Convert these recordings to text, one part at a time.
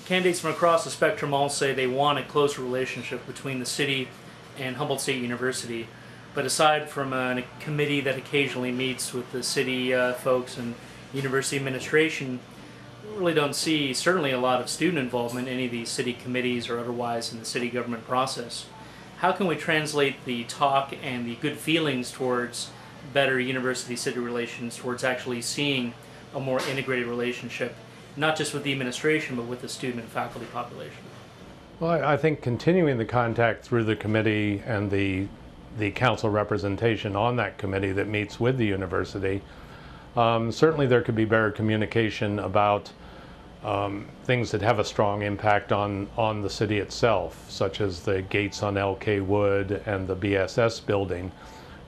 candidates from across the spectrum all say they want a closer relationship between the city and Humboldt State University. But aside from a committee that occasionally meets with the city folks and university administration, we really don't see certainly a lot of student involvement in any of these city committees or otherwise in the city government process. How can we translate the talk and the good feelings towards better university-city relations towards actually seeing a more integrated relationship, not just with the administration, but with the student and faculty population? Well, I think continuing the contact through the committee and the council representation on that committee that meets with the university, certainly there could be better communication about things that have a strong impact on the city itself, such as the gates on LK Wood and the BSS building,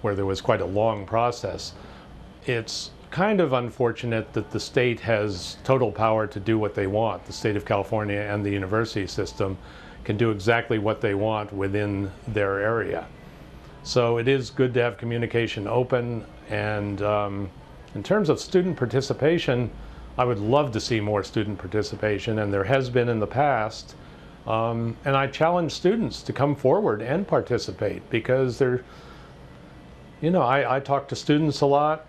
where there was quite a long process. It's kind of unfortunate that the state has total power to do what they want. The state of California and the university system can do exactly what they want within their area. So it is good to have communication open, and in terms of student participation, I would love to see more student participation, and there has been in the past. And I challenge students to come forward and participate, because they're, you know, I talk to students a lot.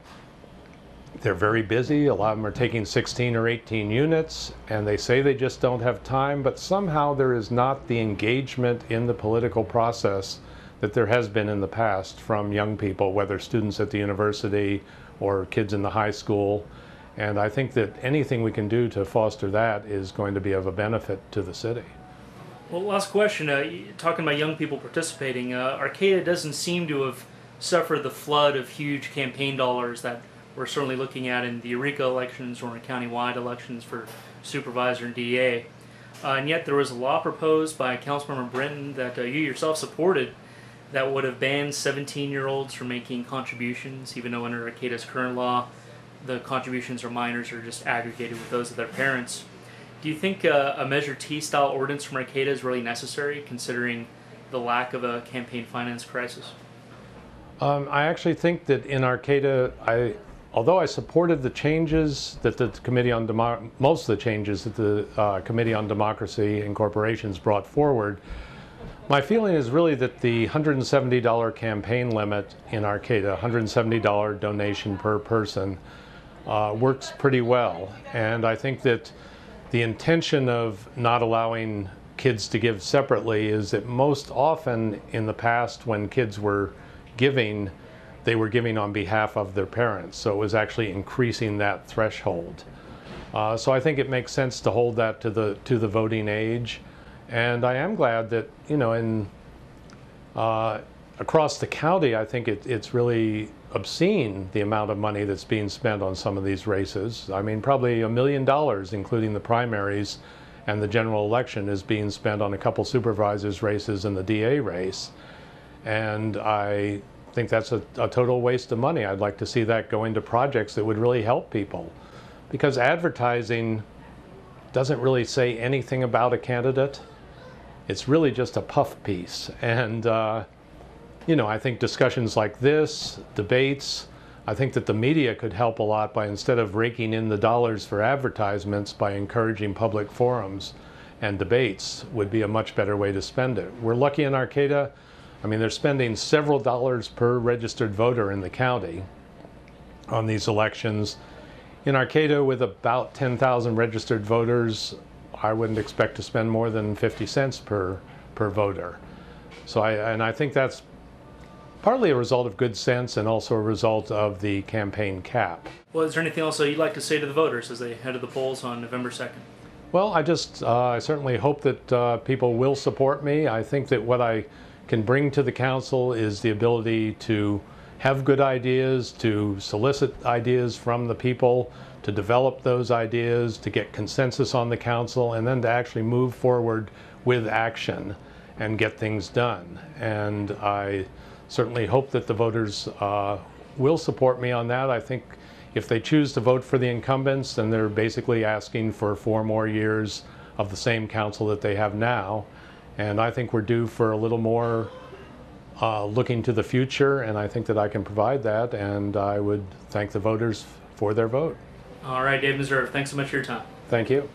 They're very busy. A lot of them are taking 16 or 18 units, and they say they just don't have time, but somehow there is not the engagement in the political process that there has been in the past from young people, whether students at the university or kids in the high school. And I think that anything we can do to foster that is going to be of a benefit to the city. Well, last question, talking about young people participating, Arcata doesn't seem to have suffered the flood of huge campaign dollars that we're certainly looking at in the Eureka elections or in county-wide elections for supervisor and DA. And yet there was a law proposed by Councilmember Brinton that you yourself supported that would have banned 17-year-olds from making contributions, even though under Arcata's current law, the contributions or minors are just aggregated with those of their parents. Do you think a Measure T style ordinance from Arcata is really necessary, considering the lack of a campaign finance crisis? I actually think that in Arcata, although I supported the changes that the Committee on most of the changes that the Committee on Democracy and Corporations brought forward, my feeling is really that the $170 campaign limit in Arcata, $170 donation per person, works pretty well. And I think that the intention of not allowing kids to give separately is that most often in the past, when kids were giving, they were giving on behalf of their parents. So it was actually increasing that threshold. So I think it makes sense to hold that to the voting age. And I am glad that, you know, across the county, I think it's really obscene the amount of money that's being spent on some of these races. I mean, probably $1 million, including the primaries and the general election, is being spent on a couple supervisors races and the DA race. And I think that's a total waste of money. I'd like to see that go into projects that would really help people, because advertising doesn't really say anything about a candidate. It's really just a puff piece. And you know, I think discussions like this, debates, I think that the media could help a lot by, instead of raking in the dollars for advertisements, by encouraging public forums and debates would be a much better way to spend it. We're lucky in Arcata. I mean, they're spending several dollars per registered voter in the county on these elections. In Arcata, with about 10,000 registered voters, I wouldn't expect to spend more than 50 cents per voter. So I think that's partly a result of good sense and also a result of the campaign cap. Well, is there anything else you'd like to say to the voters as they head to the polls on November 2nd? Well, I certainly hope that people will support me. I think that what I can bring to the council is the ability to have good ideas, to solicit ideas from the people, to develop those ideas, to get consensus on the council, and then to actually move forward with action and get things done. And I certainly hope that the voters will support me on that. I think if they choose to vote for the incumbents, then they're basically asking for 4 more years of the same council that they have now. And I think we're due for a little more looking to the future, and I think that I can provide that, and I would thank the voters for their vote. All right, Dave Meserve, thanks so much for your time. Thank you.